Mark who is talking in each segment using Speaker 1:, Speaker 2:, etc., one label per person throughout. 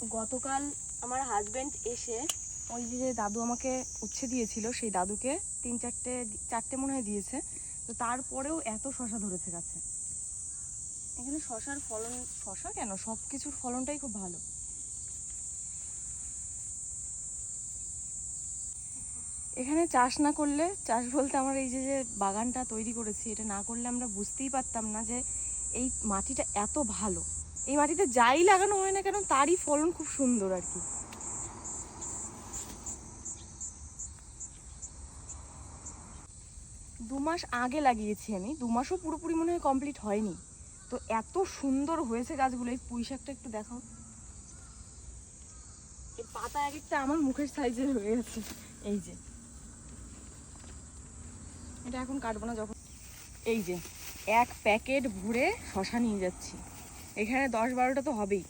Speaker 1: গতকাল আমার হাজবেন্ড এসে ওই যে দাদু আমাকে উচ্ছে দিয়েছিল সেই দাদুকে চারটে মনে হয় দিয়েছে। তো তারপরেও এত শশা ধরেছে গাছে। এখানে শশার ফলন, শশা কেন সব কিছুর ফলনটাই খুব ভালো। এখানে চাষ না করলে, চাষ বলতে আমার এই যে বাগানটা তৈরি করেছি, এটা না করলে আমরা বুঝতেই পারতাম না যে এই মাটিটা এত ভালো। এই মাটিতে যাই লাগানো হয় না কেন তারই ফলন খুব সুন্দর আর কি। 2 মাস আগে লাগিয়েছি আমি, 2 মাসও পুরোপুরি মনে হয় কমপ্লিট হয়নি। তো এত সুন্দর হয়েছে গাছগুলো। এই পুঁই শাকটা একটু দেখাও, এই পাতা এক একটা আমার মুখের সাইজের হয়ে গেছে। এই যে এটা এখন কাটবো না, যখন এই যে এক প্যাকেট ভরে শশা নিয়ে যাচ্ছি। এখানে 10-12টা তো হবেই।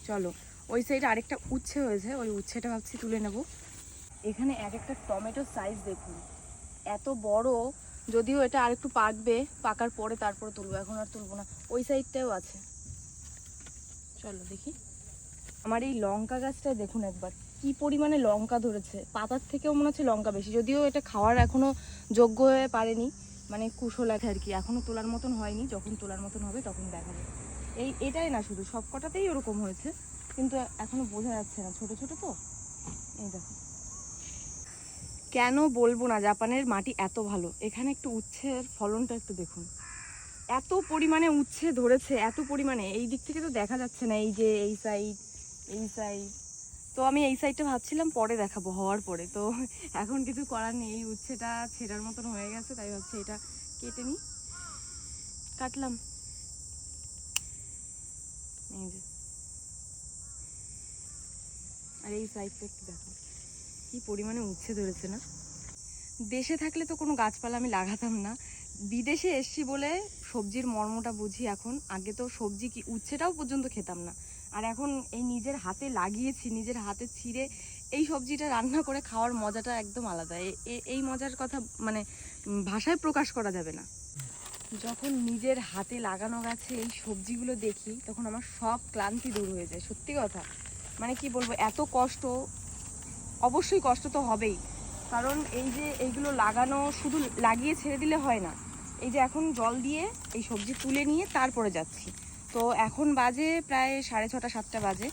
Speaker 1: চলো, ওই সাইডে আরেকটা উচ্ছে হয়েছে, ওই উচ্ছেটা ভাবছি তুলে নেব। এখানে এক একটা টমেটোর সাইজ দেখুন, এত বড়। যদিও এটা আরেকটু পাকবে, পাকার পরে তারপরে তুলবো, এখন আর তুলবো না। ওই সাইডটাও আছে, চলো দেখি। আমার এই লঙ্কা গাছটায় দেখুন একবার কি পরিমাণে লঙ্কা ধরেছে। পাতার থেকেও মনে হচ্ছে লঙ্কা বেশি। যদিও এটা খাওয়ার এখনো যোগ্য হয়ে পারেনি, মানে কুশল আছে আর কি, এখনো তোলার মতন হয়নি। যখন তোলার মতন হবে তখন দেখাবো। এটাই না, শুধু সব কটাতেই ওরকম হয়েছে, কিন্তু এখনো বোঝা যাচ্ছে না, ছোট ছোট তো। এই দেখো, কেন বলবো না জাপানের মাটি এত ভালো। এখানে একটু উচ্ছের ফলনটা একটু দেখুন, এত পরিমাণে উচ্ছে ধরেছে, এত পরিমাণে। এই দিক থেকে তো দেখা যাচ্ছে না, এই যে এই সাইড, এই সাইড। তো আমি এই সাইডটা ভাবছিলাম পরে দেখাবো, হওয়ার পরে। তো এখন কিছু করার নেই, এই উচ্ছেটা ছেঁড়ার মতন হয়ে গেছে, তাই ভাবছি এটা কেটে নিই। কাটলাম, এই যে। আর এই সাইডটা একটু দেখো, কি পরিমাণে উচ্ছে ধরেছে না। দেশে থাকলে তো কোনো গাছপালা আমি লাগাতাম না, বিদেশে এসছি বলে সবজির মর্মটা বুঝি এখন। আগে তো সবজি কি উচ্ছেটাও পর্যন্ত খেতাম না, আর এখন এই নিজের হাতে লাগিয়েছি, নিজের হাতে ছিঁড়ে এই সবজিটা রান্না করে খাওয়ার মজাটা একদম আলাদা। এই মজার কথা মানে ভাষায় প্রকাশ করা যাবে না। যখন নিজের হাতে লাগানো গাছে এই সবজিগুলো দেখি তখন আমার সব ক্লান্তি দূর হয়ে যায়, সত্যি কথা। মানে কি বলবো, এত কষ্ট, অবশ্যই কষ্ট তো হবেই, কারণ এই যে এইগুলো লাগানো শুধু লাগিয়ে ছেড়ে দিলে হয় না। এই যে এখন জল দিয়ে এই সবজি তুলে নিয়ে তারপরে যাচ্ছি। তো এখন বাজে প্রায় 6:30-7টা বাজে।